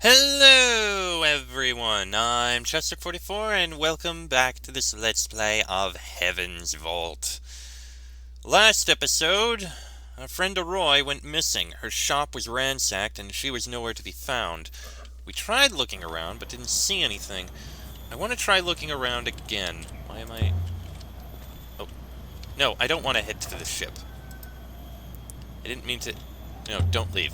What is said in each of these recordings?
Hello everyone, I'm Chester44 and welcome back to this Let's Play of Heaven's Vault. Last episode, our friend Roy went missing. Her shop was ransacked and she was nowhere to be found. We tried looking around but didn't see anything. I want to try looking around again. Why am I... Oh, no, I don't want to head to the ship. I didn't mean to... No, don't leave.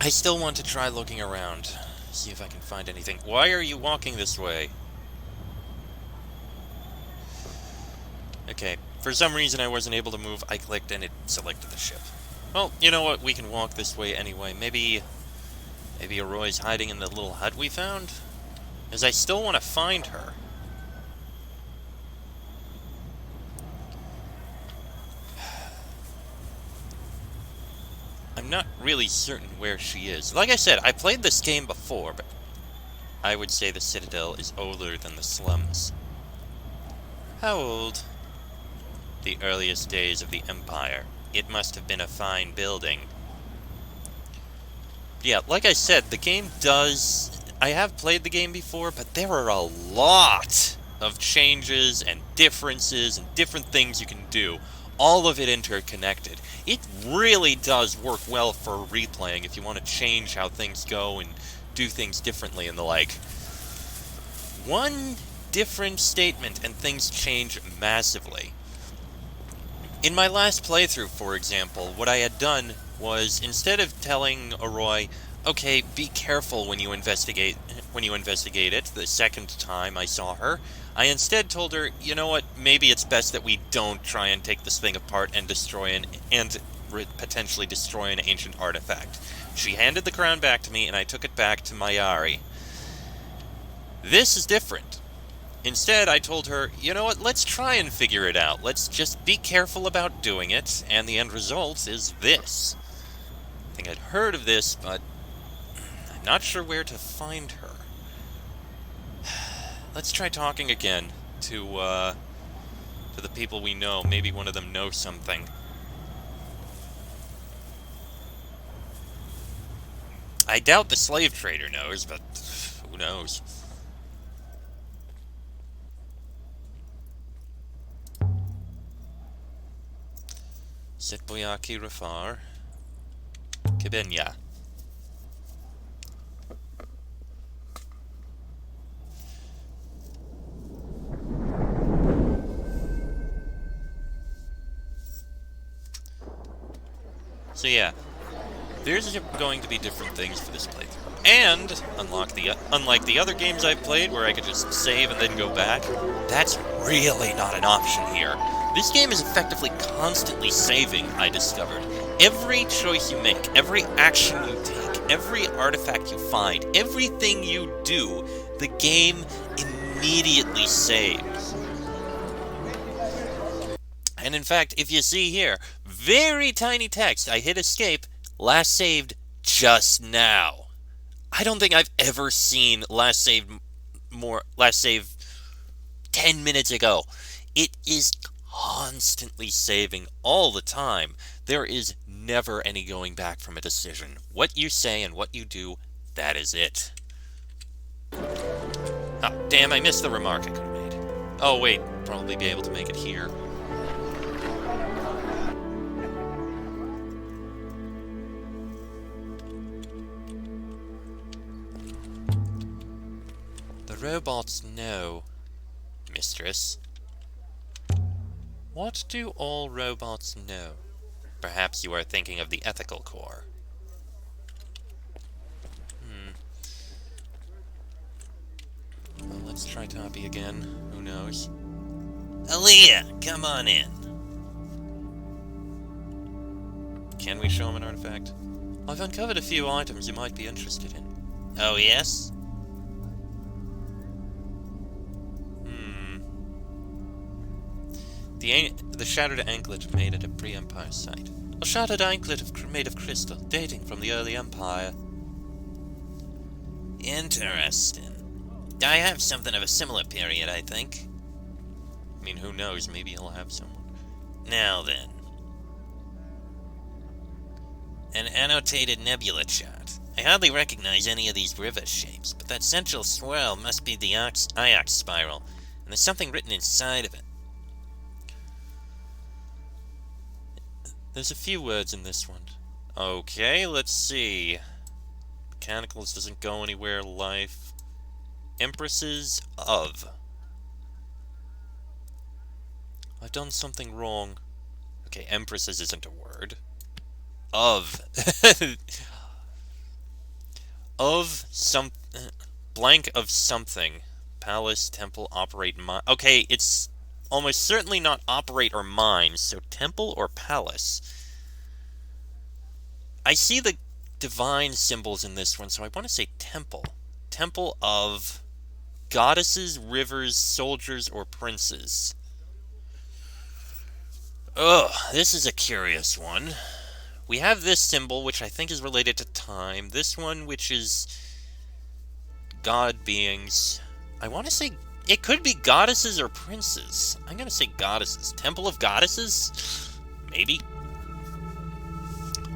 I still want to try looking around, see if I can find anything. Why are you walking this way? Okay, for some reason I wasn't able to move. I clicked and it selected the ship. Well, you know what? We can walk this way anyway. Maybe Roy's hiding in the little hut we found? Because I still want to find her. I'm not really certain where she is. Like I said, I played this game before, but I would say the Citadel is older than the slums. How old? The earliest days of the Empire. It must have been a fine building. Yeah, like I said, the game does... I have played the game before, but there are a lot of changes and differences and different things you can do. All of it interconnected. It really does work well for replaying if you want to change how things go and do things differently and the like. One different statement and things change massively. In my last playthrough, for example, what I had done was, instead of telling Roy, okay, be careful when you investigate it the second time I saw her, I instead told her, you know what, maybe it's best that we don't try and take this thing apart and potentially destroy an ancient artifact. She handed the crown back to me, and I took it back to Mayari. This is different. Instead, I told her, you know what, let's try and figure it out. Let's just be careful about doing it, and the end result is this. I think I'd heard of this, but I'm not sure where to find her. Let's try talking again to the people we know. Maybe one of them knows something. I doubt the slave trader knows, but who knows? Sitboyaki Rafar Kibenya. So yeah, there's going to be different things for this playthrough. And, unlike the other games I've played where I could just save and then go back, that's really not an option here. This game is effectively constantly saving, I discovered. Every choice you make, every action you take, every artifact you find, everything you do, the game immediately saves. And in fact, if you see here, very tiny text, I hit escape, last saved just now. I don't think I've ever seen last save 10 minutes ago. It is constantly saving all the time. There is never any going back from a decision. What you say and what you do, that is it. Oh, damn, I missed the remark I could have made. Oh, wait, probably be able to make it here. The robots know, mistress. What do all robots know? Perhaps you are thinking of the ethical core. Well, let's try Toppy again. Who knows? Aaliyah, come on in. Can we show him an artifact? I've uncovered a few items you might be interested in. Oh, yes? The shattered anklet made at a pre-Empire site. A shattered anklet made of crystal, dating from the early Empire. Interesting. I have something of a similar period, I think. I mean, who knows? Maybe he'll have someone. Now then. An annotated nebula chart. I hardly recognize any of these river shapes, but that central swirl must be the Iox spiral, and there's something written inside of it. There's a few words in this one. Okay, let's see. Mechanicals doesn't go anywhere. Life. Empresses of. I've done something wrong. Okay, empresses isn't a word. Of. Of some... blank of something. Palace, temple, operate, mine. Okay, it's almost certainly not operate or mine, so temple or palace. I see the divine symbols in this one, so I want to say temple. Temple of goddesses, rivers, soldiers, or princes. Ugh, this is a curious one. We have this symbol, which I think is related to time. This one, which is god beings. I want to say it could be goddesses or princes. I'm going to say goddesses. Temple of goddesses? Maybe.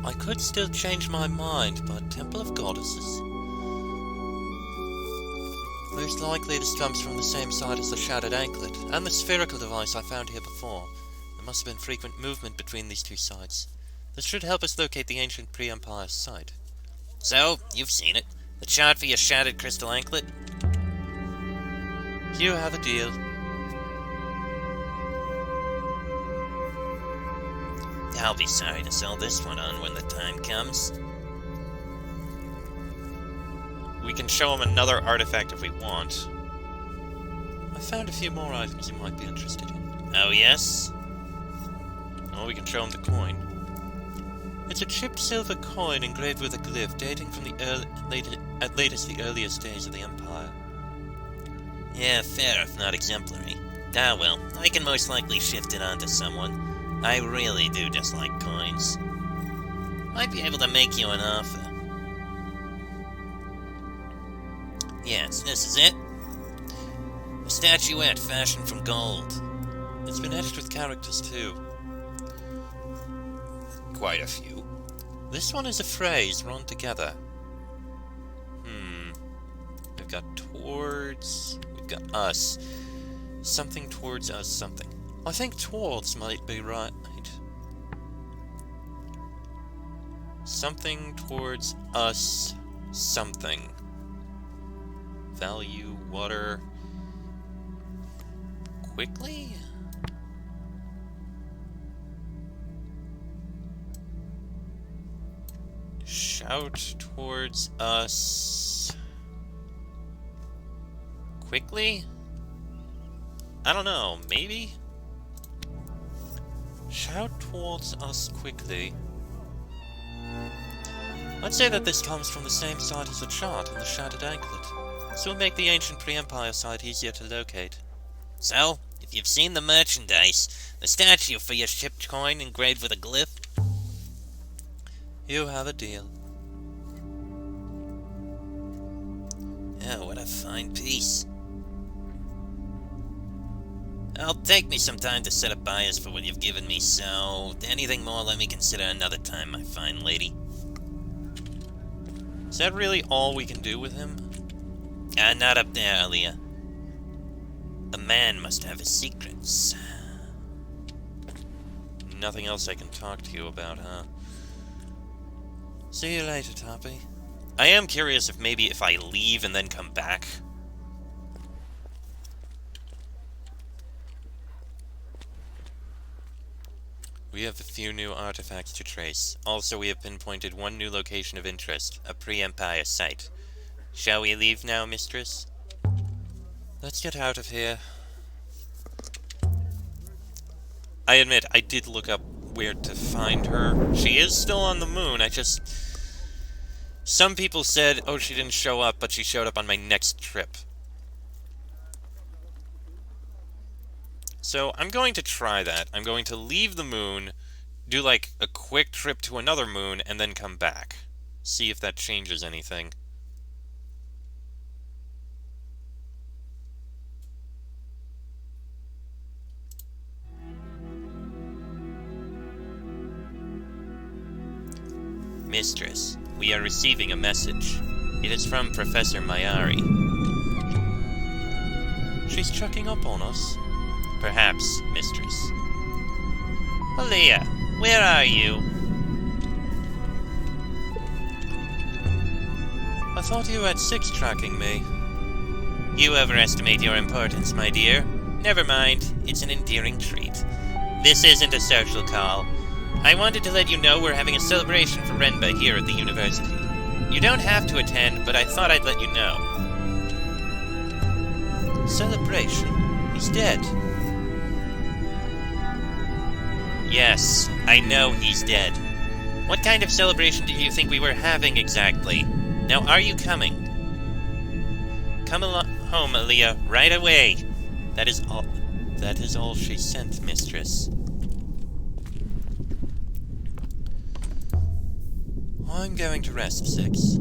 I could still change my mind, but Temple of Goddesses. Most likely this comes from the same side as the Shattered Anklet, and the spherical device I found here before. There must have been frequent movement between these two sites. This should help us locate the ancient pre-Empire site. So, you've seen it. The chart for your Shattered Crystal Anklet? You have a deal. I'll be sorry to sell this one on when the time comes. We can show him another artifact if we want. I found a few more items you might be interested in. Oh, yes? Oh, we can show him the coin. It's a chipped silver coin engraved with a glyph dating from the latest the earliest days of the Empire. Yeah, fair if not exemplary. Ah well, I can most likely shift it onto someone. I really do just like coins. Might be able to make you an offer. Yes, this is it. A statuette fashioned from gold. It's been etched with characters too. Quite a few. This one is a phrase run together. We've got towards... we've got us. Something towards us something. I think towards might be right. Something towards us something. Value, water. Quickly? Shout towards us quickly? I don't know, maybe? Shout towards us quickly. I'd say that this comes from the same site as the chart and the Shattered Anklet. This will make the ancient pre-Empire site easier to locate. So, if you've seen the merchandise, the statue for your shipped coin engraved with a glyph, you have a deal. Oh, what a fine piece. It'll take me some time to set up buyers for what you've given me, so anything more let me consider another time, my fine lady. Is that really all we can do with him? Not up there, Aaliyah. A man must have his secrets. Nothing else I can talk to you about, huh? See you later, Toppy. I am curious if maybe if I leave and then come back. We have a few new artifacts to trace. Also, we have pinpointed one new location of interest, a pre-Empire site. Shall we leave now, mistress? Let's get out of here. I admit, I did look up where to find her. She is still on the moon, some people said, oh, she didn't show up, but she showed up on my next trip. So, I'm going to try that. I'm going to leave the moon, do like a quick trip to another moon, and then come back. See if that changes anything. Mistress, We are receiving a message. It is from Professor Mayari. She's checking up on us. Perhaps, Mistress. Aaliyah, where are you? I thought you had 6 tracking me. You overestimate your importance, my dear. Never mind, it's an endearing treat. This isn't a social call. I wanted to let you know we're having a celebration for Renba here at the university. You don't have to attend, but I thought I'd let you know. Celebration? He's dead. Yes, I know he's dead. What kind of celebration did you think we were having exactly? Now, are you coming? Come home, Aaliyah, right away. That is all she sent, Mistress. I'm going to rest, 6.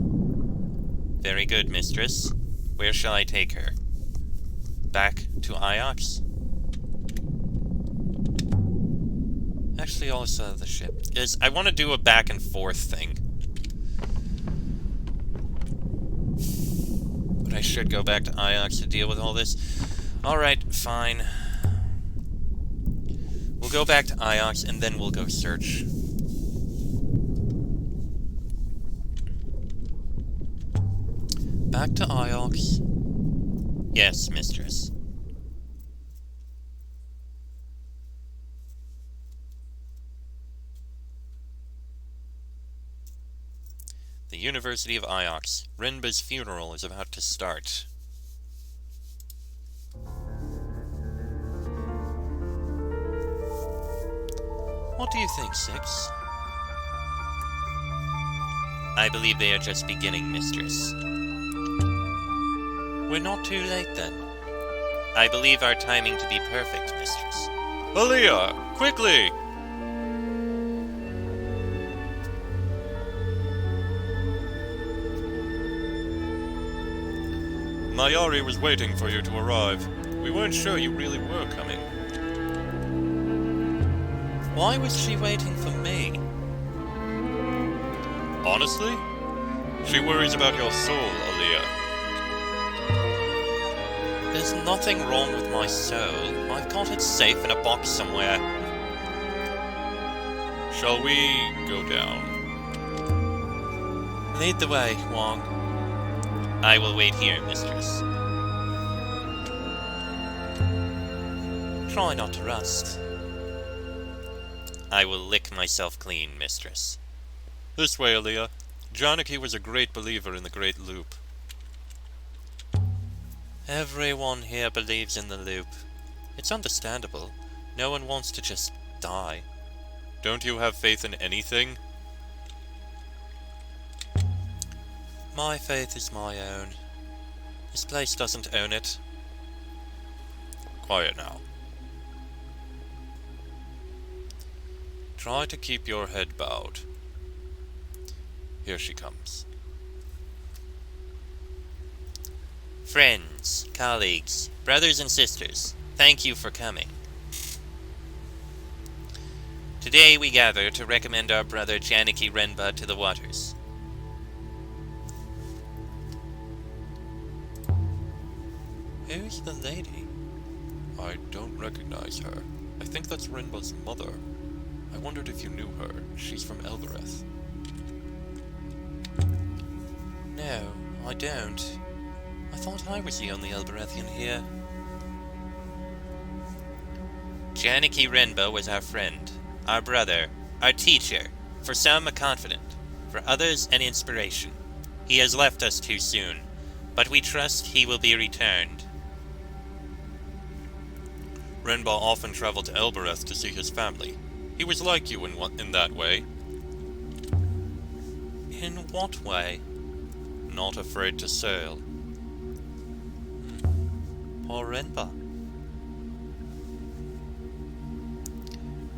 Very good, Mistress. Where shall I take her? Back to Iox? Actually, also the ship. Is I want to do a back and forth thing. But I should go back to Iox to deal with all this. Alright, fine. We'll go back to Iox and then we'll go search. Back to Iox. Yes, Mistress. The University of Iox. Renba's funeral is about to start. What do you think, 6? I believe they are just beginning, Mistress. We're not too late, then. I believe our timing to be perfect, Mistress. Aaliyah, quickly! Mayari was waiting for you to arrive. We weren't sure you really were coming. Why was she waiting for me? Honestly? She worries about your soul, Aaliyah. There's nothing wrong with my soul. I've got it safe in a box somewhere. Shall we go down? Lead the way, Wong. I will wait here, Mistress. Try not to rust. I will lick myself clean, Mistress. This way, Aaliyah. Janaki was a great believer in the Great Loop. Everyone here believes in the loop. It's understandable. No one wants to just die. Don't you have faith in anything? My faith is my own. This place doesn't own it. Quiet now. Try to keep your head bowed. Here she comes. Friends, colleagues, brothers and sisters, thank you for coming. Today we gather to recommend our brother Janaki Renba to the waters. Who's the lady? I don't recognize her. I think that's Renba's mother. I wondered if you knew her. She's from Elbereth. No, I don't. I thought I was the only Elberethian here. Janaki Renba was our friend, our brother, our teacher, for some a confidant, for others an inspiration. He has left us too soon, but we trust he will be returned. Renba often traveled to Elbereth to see his family. He was like you in that way. In what way? Not afraid to sail. Poor Renba.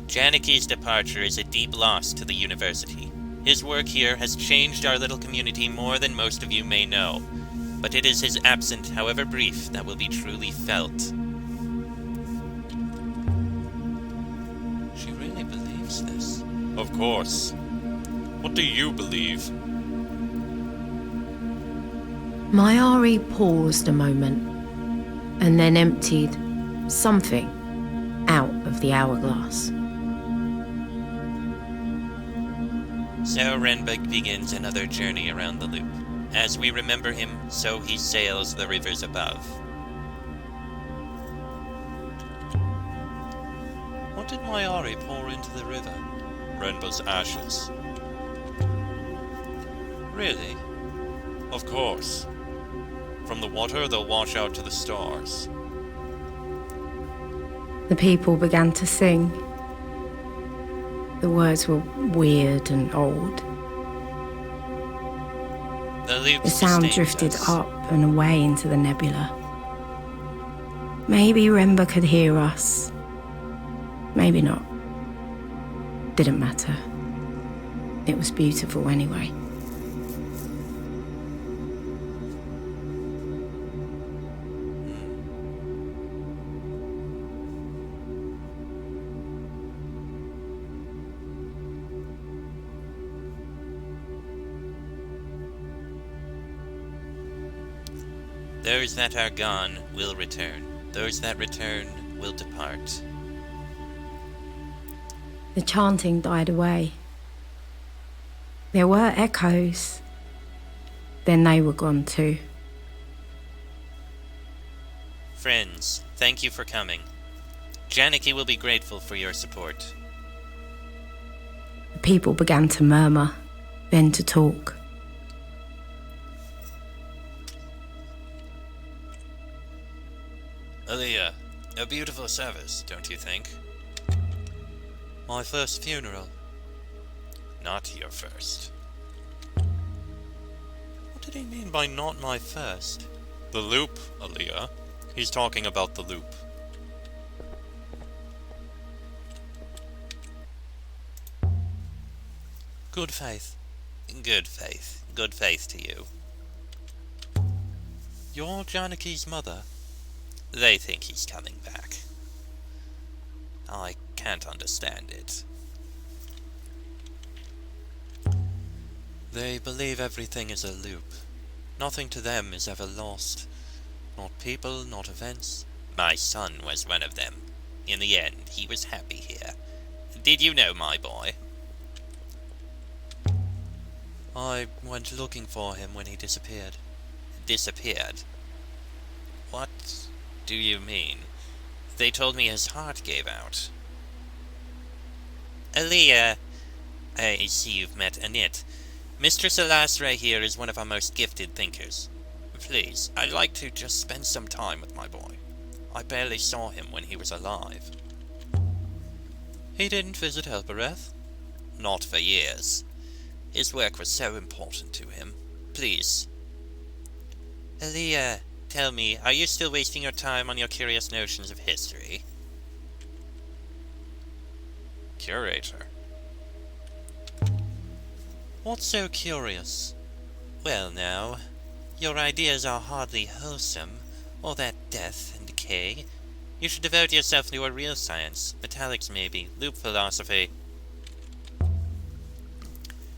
Janaki's departure is a deep loss to the university. His work here has changed our little community more than most of you may know, but it is his absence, however brief, that will be truly felt. She really believes this. Of course. What do you believe? Mayari paused a moment and then emptied something out of the hourglass. So Renba begins another journey around the loop. As we remember him, so he sails the rivers above. What did Mayari pour into the river? Renba's ashes. Really? Of course. From the water, they'll wash out to the stars. The people began to sing. The words were weird and old. The sound drifted up and away into the nebula. Maybe Renba could hear us. Maybe not. Didn't matter. It was beautiful anyway. Those that are gone will return. Those that return will depart. The chanting died away. There were echoes. Then they were gone too. Friends, thank you for coming. Janaki will be grateful for your support. The people began to murmur, then to talk. Aaliyah, a beautiful service, don't you think? My first funeral. Not your first. What did he mean by not my first? The loop, Aaliyah. He's talking about the loop. Good faith. Good faith. Good faith to you. You're Janaki's mother? They think he's coming back. I can't understand it. They believe everything is a loop. Nothing to them is ever lost. Not people, not events. My son was one of them. In the end, he was happy here. Did you know, my boy? I went looking for him when he disappeared. Disappeared? What do you mean? They told me his heart gave out. Aaliyah, I see you've met Annette. Mistress Alasra here is one of our most gifted thinkers. Please, I'd like to just spend some time with my boy. I barely saw him when he was alive. He didn't visit Elbereth? Not for years. His work was so important to him. Please. Aaliyah, tell me, are you still wasting your time on your curious notions of history? Curator. What's so curious? Well now, your ideas are hardly wholesome, or that death and decay. You should devote yourself to a real science, metallics maybe, loop philosophy.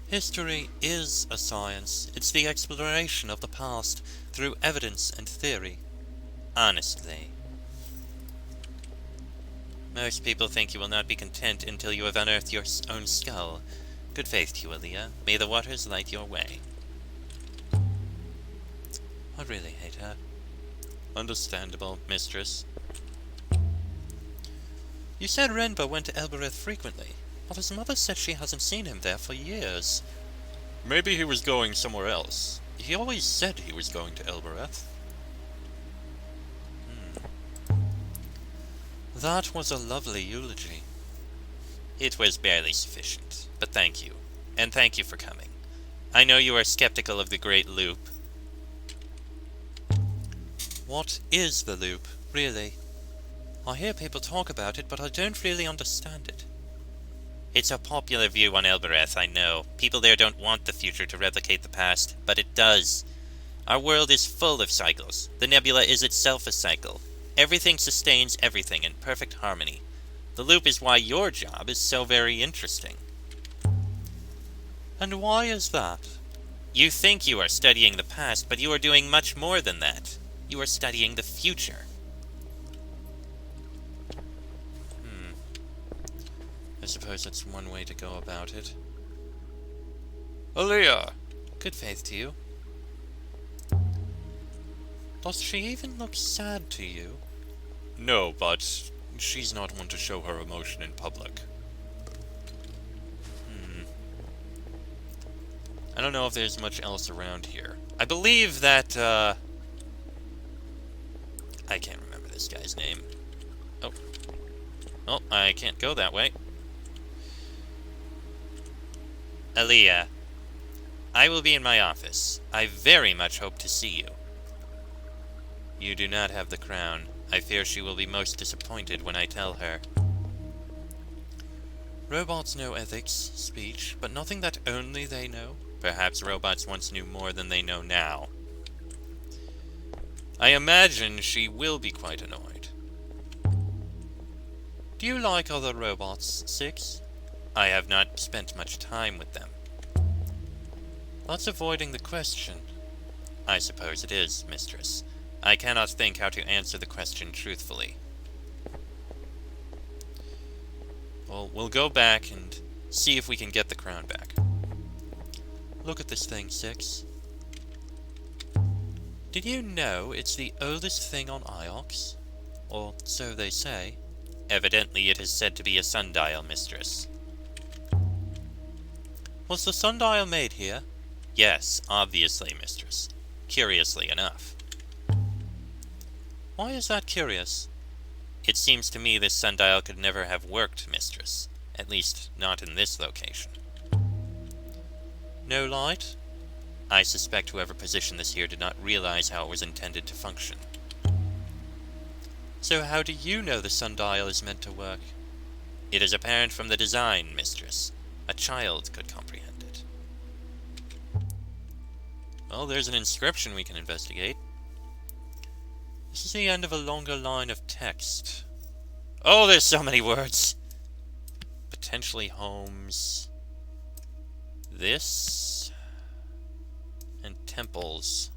History is a science. It's the exploration of the past through evidence and theory. Honestly. Most people think you will not be content until you have unearthed your own skull. Good faith to you, Aaliyah. May the waters light your way. I really hate her. Understandable, mistress. You said Renba went to Elbereth frequently. Well, his mother said she hasn't seen him there for years. Maybe he was going somewhere else. He always said he was going to Elbereth. That was a lovely eulogy. It was barely sufficient, but thank you. And thank you for coming. I know you are skeptical of the Great Loop. What is the loop, really? I hear people talk about it, but I don't really understand it. It's a popular view on Elbereth, I know. People there don't want the future to replicate the past, but it does. Our world is full of cycles. The nebula is itself a cycle. Everything sustains everything in perfect harmony. The loop is why your job is so very interesting. And why is that? You think you are studying the past, but you are doing much more than that. You are studying the future. I suppose that's one way to go about it. Aaliyah! Good faith to you. Does she even look sad to you? No, but she's not one to show her emotion in public. I don't know if there's much else around here. I believe that, I can't remember this guy's name. Oh. Oh, I can't go that way. Aaliyah, I will be in my office. I very much hope to see you. You do not have the crown. I fear she will be most disappointed when I tell her. Robots know ethics, speech, but nothing that only they know. Perhaps robots once knew more than they know now. I imagine she will be quite annoyed. Do you like other robots, Six? I have not spent much time with them. That's avoiding the question. I suppose it is, Mistress. I cannot think how to answer the question truthfully. Well, we'll go back and see if we can get the crown back. Look at this thing, Six. Did you know it's the oldest thing on Iox? Or so they say. Evidently it is said to be a sundial, Mistress. Was the sundial made here? Yes, obviously, Mistress. Curiously enough. Why is that curious? It seems to me this sundial could never have worked, Mistress. At least, not in this location. No light? I suspect whoever positioned this here did not realize how it was intended to function. So how do you know the sundial is meant to work? It is apparent from the design, Mistress. A child could comprehend it. Well, there's an inscription we can investigate. This is the end of a longer line of text. Oh, there's so many words! Potentially homes. This. And temples.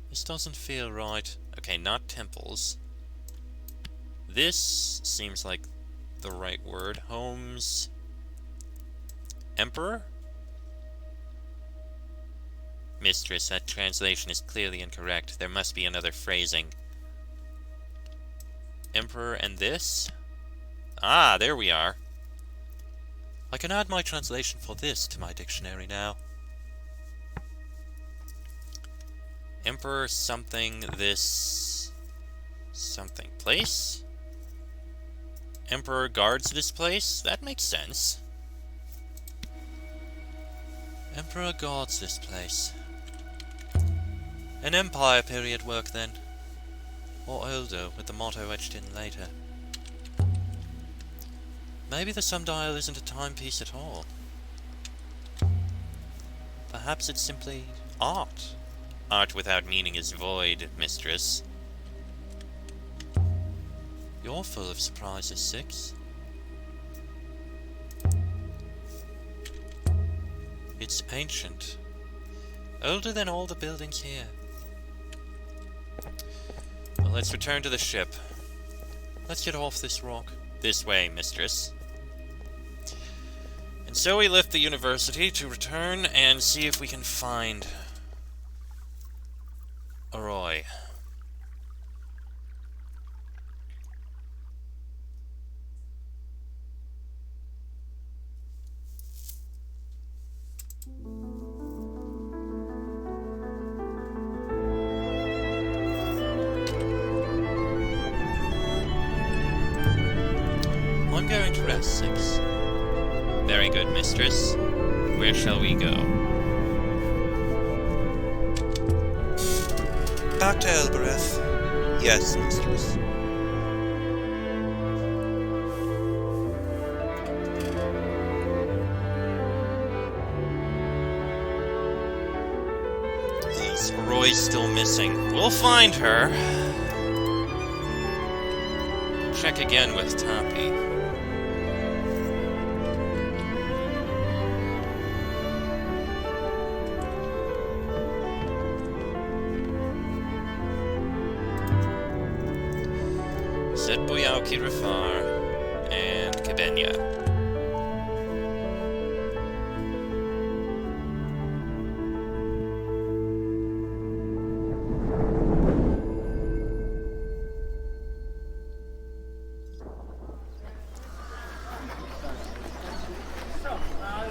This doesn't feel right. Okay, not temples. This seems like the right word. Homes. Emperor? Mistress, that translation is clearly incorrect. There must be another phrasing. Emperor and this? Ah, there we are. I can add my translation for this to my dictionary now. Emperor something this something place? Emperor guards this place? That makes sense. Emperor guards this place. An Empire period work then. Or older, with the motto etched in later. Maybe the sundial isn't a timepiece at all. Perhaps it's simply art. Art without meaning is void, Mistress. You're full of surprises, Six. It's ancient. Older than all the buildings here. Well, let's return to the ship. Let's get off this rock. This way, Mistress. And so we left the university to return and see if we can find Roy. I'm going to rest, Six. Very good, Mistress. Where shall we go? Back to Elbereth. Yes, Mistress. Yes, Roy's still missing. We'll find her. Check again with Toppy. Boyauki Rafar, and Cabenya.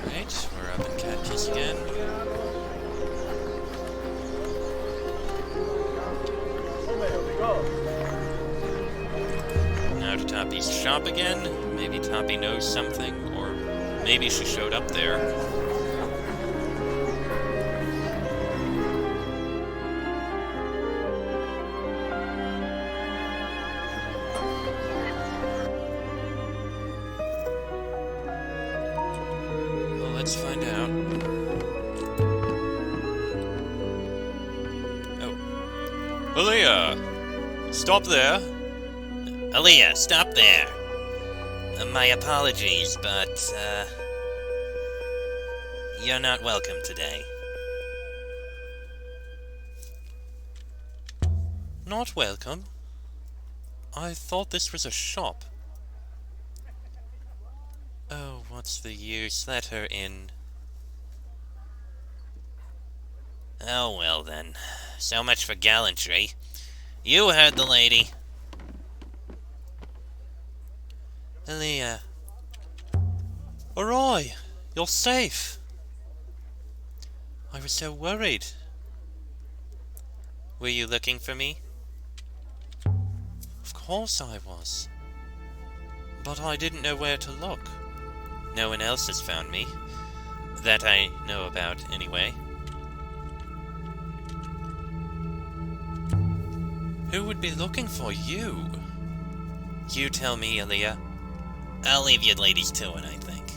Right, we're up in Cat Kiss again. Now to Toppy's shop again. Maybe Toppy knows something, or maybe she showed up there. Well, let's find out. Oh. Aaliyah! Stop there! Aaliyah, stop there! My apologies, but, you're not welcome today. Not welcome? I thought this was a shop. Oh, what's the use? Let her in. Oh, well then. So much for gallantry. You heard the lady. Aaliyah. Alright, you're safe. I was so worried. Were you looking for me? Of course I was. But I didn't know where to look. No one else has found me. That I know about, anyway. Who would be looking for you? You tell me, Aaliyah. I'll leave you ladies to it, I think.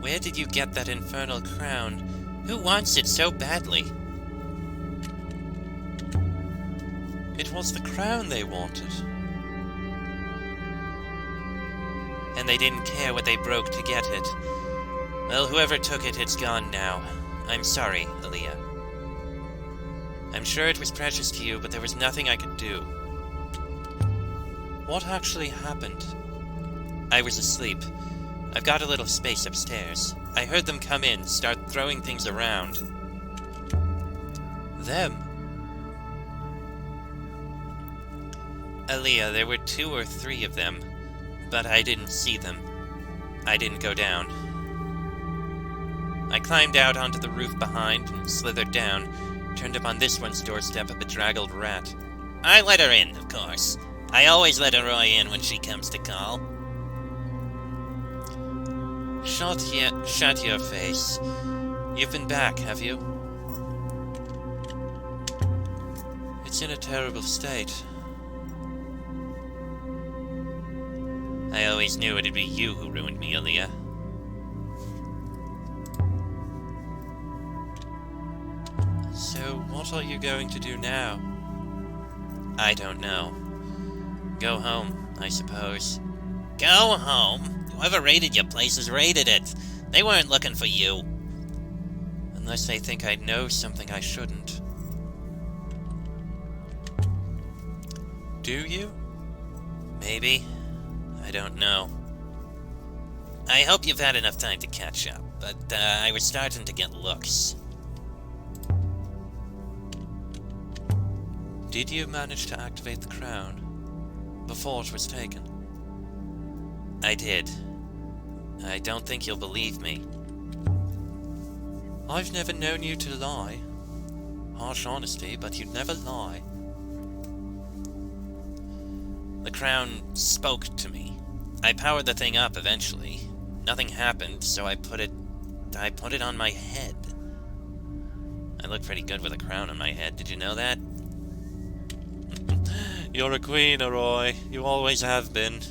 Where did you get that infernal crown? Who wants it so badly? It was the crown they wanted. And they didn't care what they broke to get it. Well, whoever took it, it's gone now. I'm sorry, Aaliyah. I'm sure it was precious to you, but there was nothing I could do. What actually happened? I was asleep. I've got a little space upstairs. I heard them come in, start throwing things around. Them? Aaliyah, there were 2 or 3 of them, but I didn't see them. I didn't go down. I climbed out onto the roof behind and slithered down, turned up on this one's doorstep a bedraggled rat. I let her in, of course. I always let Roy in when she comes to call. Shut your face. You've been back, have you? It's in a terrible state. I always knew it'd be you who ruined me, Aaliyah. So, what are you going to do now? I don't know. Go home, I suppose. Go home? Whoever raided your place has raided it. They weren't looking for you. Unless they think I know something I shouldn't. Do you? Maybe. I don't know. I hope you've had enough time to catch up, but I was starting to get looks. Did you manage to activate the crown before it was taken? I did. I don't think you'll believe me. I've never known you to lie. Harsh honesty, but you'd never lie. The crown spoke to me. I powered the thing up eventually. Nothing happened, so I put it on my head. I look pretty good with a crown on my head, did you know that? You're a queen, Roy. You always have been.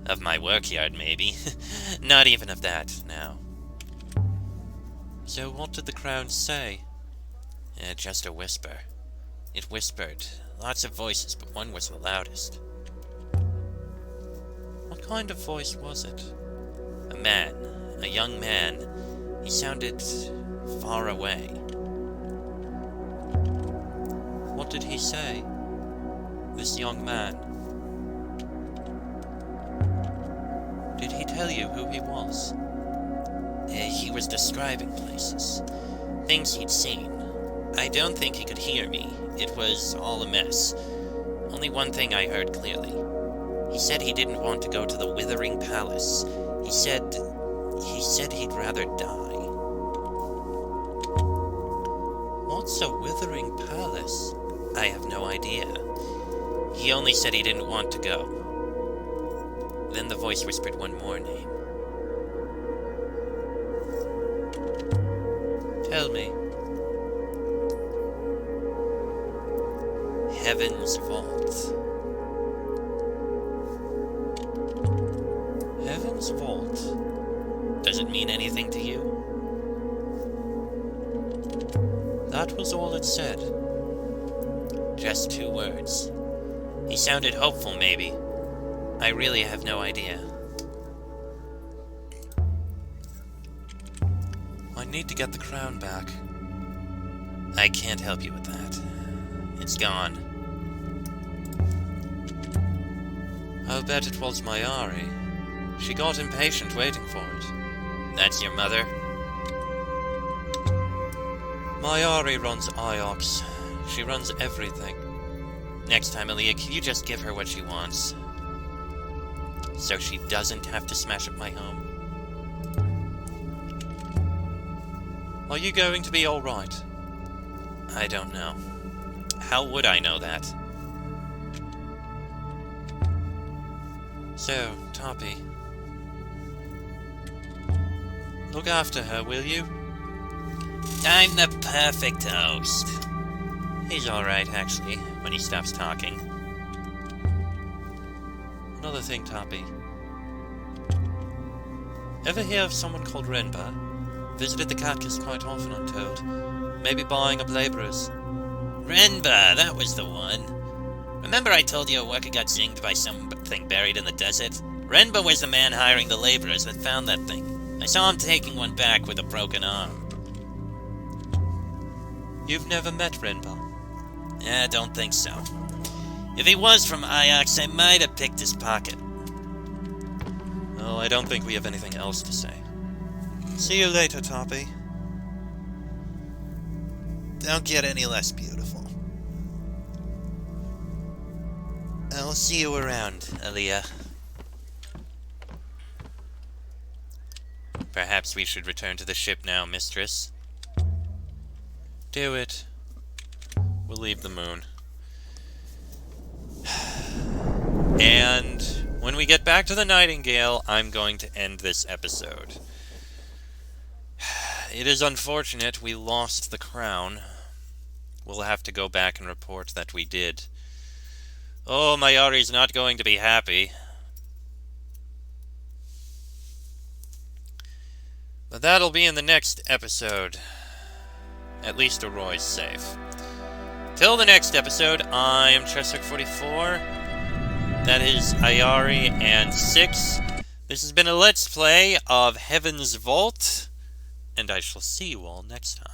Of my workyard, maybe. Not even of that, now. So what did the crown say? Just a whisper. It whispered. Lots of voices, but one was the loudest. What kind of voice was it? A man. A young man. He sounded far away. What What did he say? This young man. Did he tell you who he was? He was describing places. Things he'd seen. I don't think he could hear me. It was all a mess. Only one thing I heard clearly. He said he didn't want to go to the Withering Palace. He said he'd rather die. What's a Withering Palace? I have no idea. He only said he didn't want to go. Then the voice whispered one more name. Tell me. Heaven's Vault. Heaven's Vault. Does it mean anything to you? That was all it said. Just 2 words. He sounded hopeful, maybe. I really have no idea. I need to get the crown back. I can't help you with that. It's gone. I'll bet it was Mayari. She got impatient waiting for it. That's your mother? Mayari runs Iox. She runs everything. Next time, Aaliyah, can you just give her what she wants? So she doesn't have to smash up my home. Are you going to be alright? I don't know. How would I know that? So, Toppy. Look after her, will you? I'm the perfect host. He's alright, actually, when he stops talking. Another thing, Toppy. Ever hear of someone called Renba? Visited the Catkiss quite often, I'm told. Maybe buying up laborers. Renba, that was the one. Remember I told you a worker got zinged by something buried in the desert? Renba was the man hiring the laborers that found that thing. I saw him taking one back with a broken arm. You've never met Renba? I don't think so. If he was from Iox, I might have picked his pocket. Well, I don't think we have anything else to say. See you later, Toppy. Don't get any less beautiful. I'll see you around, Aaliyah. Perhaps we should return to the ship now, mistress. Do it. We'll leave the moon. And when we get back to the Nightingale, I'm going to end this episode. It is unfortunate we lost the crown. We'll have to go back and report that we did. Oh, Mayari's not going to be happy. But that'll be in the next episode. At least Auroy's safe. Till the next episode, I am Cheswick44. That is Ayari and 6. This has been a Let's Play of Heaven's Vault. And I shall see you all next time.